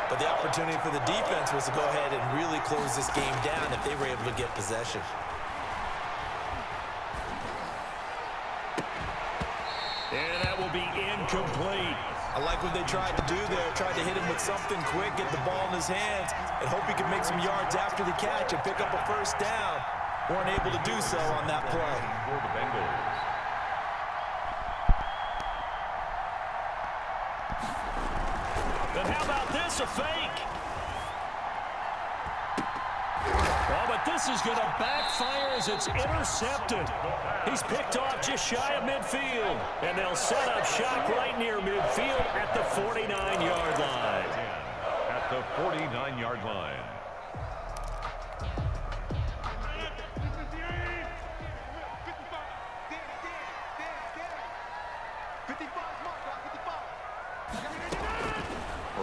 But the opportunity for the defense was to go ahead and really close this game down if they were able to get possession. And that will be incomplete. I like what they tried to do there. Tried to hit him with something quick, get the ball in his hands, and hope he could make some yards after the catch and pick up a first down. Weren't able to do so on that play. For the Bengals. But how about this, a fake? Oh, but this is going to backfire as it's intercepted. He's picked off just shy of midfield. And they'll set up shop right near midfield at the 49-yard line. At the 49-yard line.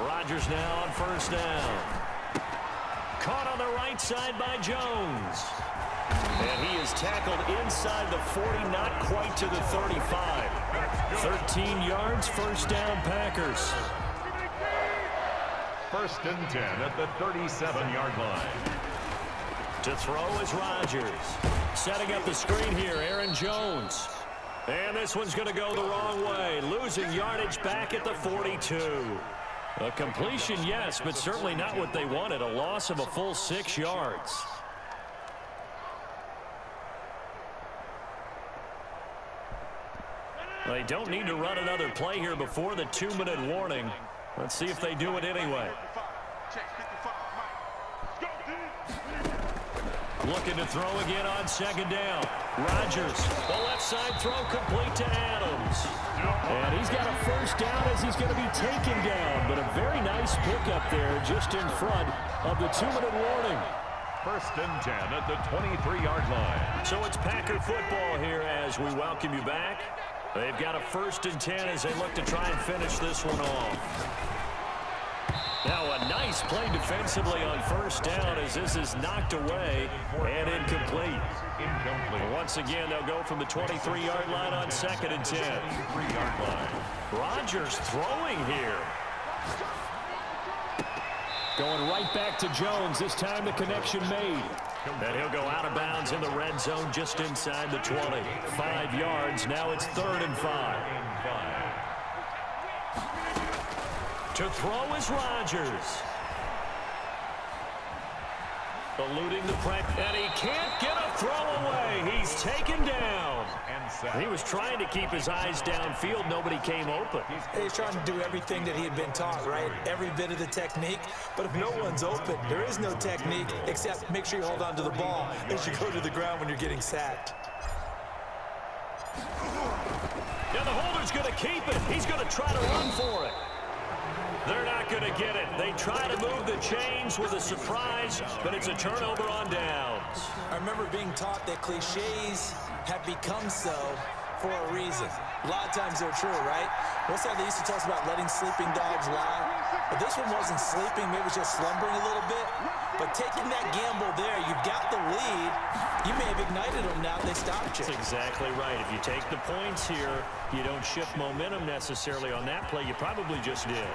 Rodgers now on first down. Caught on the right side by Jones. And he is tackled inside the 40, not quite to the 35. 13 yards, first down, Packers. First and 10 at the 37-yard line. To throw is Rodgers. Setting up the screen here, Aaron Jones. And this one's going to go the wrong way. Losing yardage back at the 42. A completion, yes, but certainly not what they wanted. A loss of a full 6 yards. They don't need to run another play here before the 2-minute warning. Let's see if they do it anyway. Looking to throw again on second down. Rodgers, the left side throw complete to Adams. And he's got a first down as he's going to be taken down. But a very nice pickup there just in front of the 2-minute warning. First and 10 at the 23-yard line. So it's Packer football here as we welcome you back. They've got a first and 10 as they look to try and finish this one off. Now a nice play defensively on first down as this is knocked away and incomplete. Once again, they'll go from the 23-yard line on second and 10. 3-yard line. Rodgers throwing here. Going right back to Jones. This time the connection made. And he'll go out of bounds in the red zone just inside the 20. 5 yards. Now it's 3rd and 5. To throw is Rodgers. Eluding the pressure, and he can't get a throw away. He's taken down. He was trying to keep his eyes downfield. Nobody came open. He's trying to do everything that he had been taught, right? Every bit of the technique. But if no one's open, there is no technique except make sure you hold on to the ball as you go to the ground when you're getting sacked. Yeah, the holder's going to keep it. He's going to try to run for it. They're not going to get it. They try to move the chains with a surprise, but it's a turnover on downs. I remember being taught that cliches have become so for a reason. A lot of times they're true, right? What's that they used to tell us about letting sleeping dogs lie? But this one wasn't sleeping, maybe it was just slumbering a little bit. But taking that gamble there, you've got the lead. You may have ignited them now. They stopped you. That's exactly right. If you take the points here, you don't shift momentum necessarily on that play. You probably just did.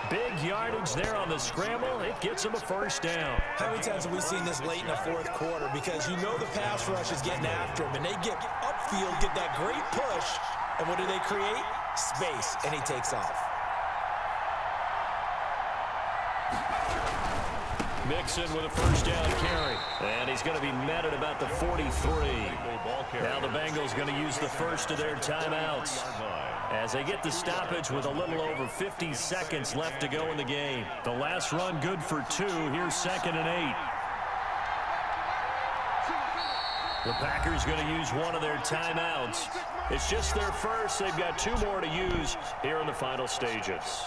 Big yardage there on the scramble. It gets him a first down. How many times have we seen this late in the fourth quarter? Because you know the pass rush is getting after him, and they get upfield, get that great push, and what do they create? Space, and he takes off. Mixon with a first down carry. And he's going to be met at about the 43. Now the Bengals going to use the first of their timeouts as they get the stoppage with a little over 50 seconds left to go in the game. The last run good for 2. Here's 2nd and 8. The Packers going to use one of their timeouts. It's just their first. They've got 2 more to use here in the final stages.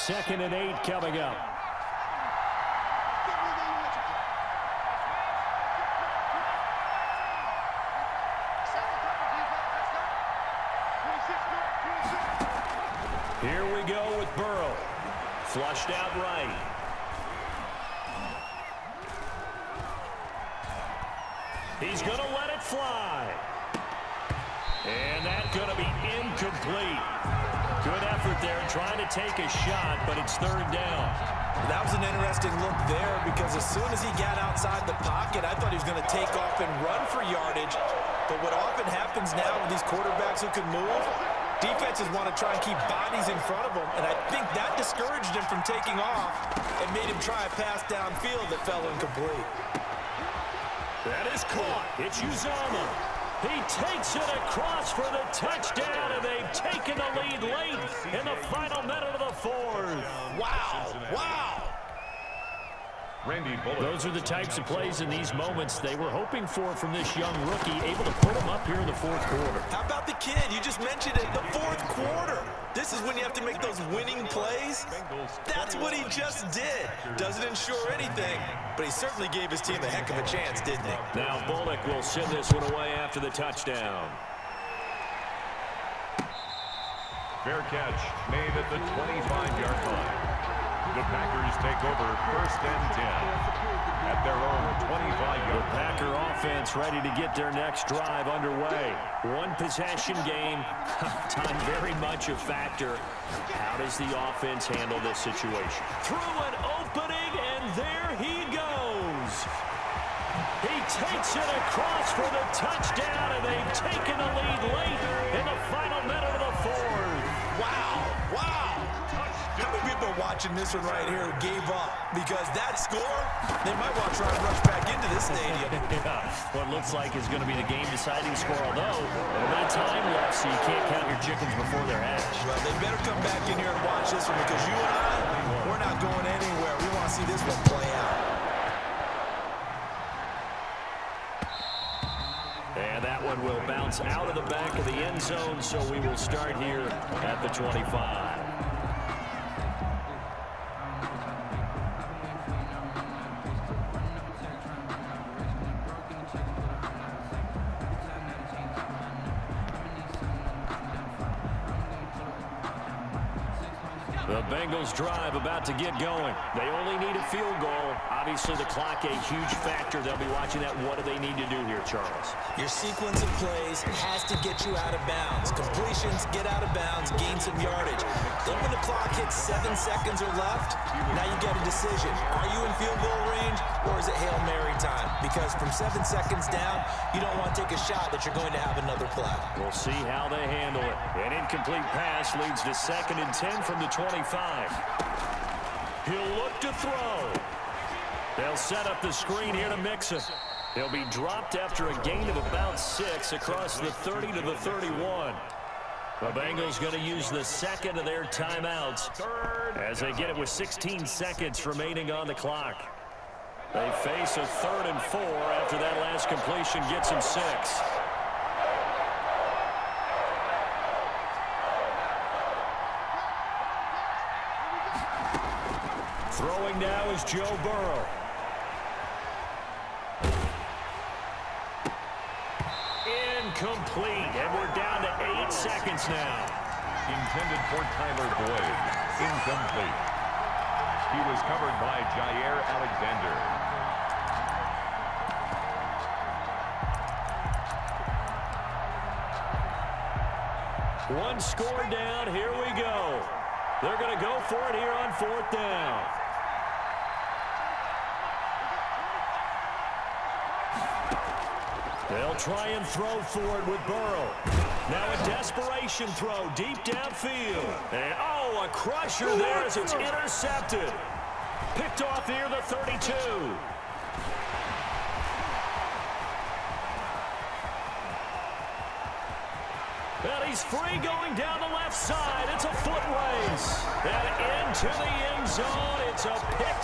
2nd and 8 coming up. Here we go with Burrow. Flushed out right. He's going to let it fly. And that's going to be incomplete. Good effort there trying to take a shot, but it's 3rd down. That was an interesting look there because as soon as he got outside the pocket, I thought he was going to take off and run for yardage. But what often happens now with these quarterbacks who can move, defenses want to try and keep bodies in front of them, and I think that discouraged him from taking off and made him try a pass downfield that fell incomplete. That is caught. It's Uzomah. He takes it across for the touchdown, and they've taken the lead late in the final minute of the 4th. Wow, wow. Randy Bullock. Those are the types of plays in these moments they were hoping for from this young rookie, able to put him up here in the 4th quarter. How about the kid? You just mentioned it, the 4th quarter. This is when you have to make those winning plays. That's what he just did. Doesn't ensure anything, but he certainly gave his team a heck of a chance, didn't he? Now Bullock will send this one away after the touchdown. Fair catch made at the 25-yard line. The Packers take over 1st and 10 at their own 25-yard line. The Packer offense ready to get their next drive underway. One possession game. Time very much a factor. How does the offense handle this situation? Through an opening, and there he goes. He takes it across for the touchdown, and they've taken the lead late in the final minute of the 4th. Wow, wow. How many people are watching this one right here who gave up? Because that score, they might want to try and rush back into this stadium. Yeah, what looks like is going to be the game-deciding score, although a little bit of time left, so you can't count your chickens before they're hatched. Well, they better come back in here and watch this one because you and I, we're not going anywhere. We want to see this one play out. And that one will bounce out of the back of the end zone, so we will start here at the 25. The Bengals drive about to get going. They only need a field goal. Obviously, the clock a huge factor. They'll be watching that. What do they need to do here, Charles? Your sequence of plays has to get you out of bounds. Completions, get out of bounds, gain some yardage. Then when the clock hits 7 seconds or left, now you get a decision. Are you in field goal range or is it Hail Mary time? Because from 7 seconds down, you don't want to take a shot that you're going to have another play. We'll see how they handle it. An incomplete pass leads to 2nd and 10 from the 25. He'll look to throw. They'll set up the screen here to mix it. He'll be dropped after a gain of about 6 across the 30 to the 31. The Bengals going to use the 2nd of their timeouts as they get it with 16 seconds remaining on the clock. They face a 3rd and 4 after that last completion gets them 6. Throwing now is Joe Burrow. Incomplete, and we're down to 8 seconds now. Intended for Tyler Boyd. Incomplete. He was covered by Jair Alexander. One score down. Here we go. They're going to go for it here on 4th down. They'll try and throw for it with Burrow. Now a desperation throw deep downfield. And, oh, a crusher there as it's intercepted. Picked off near the 32. Well, he's free going down the left side. It's a foot race. And into the end zone. It's a pick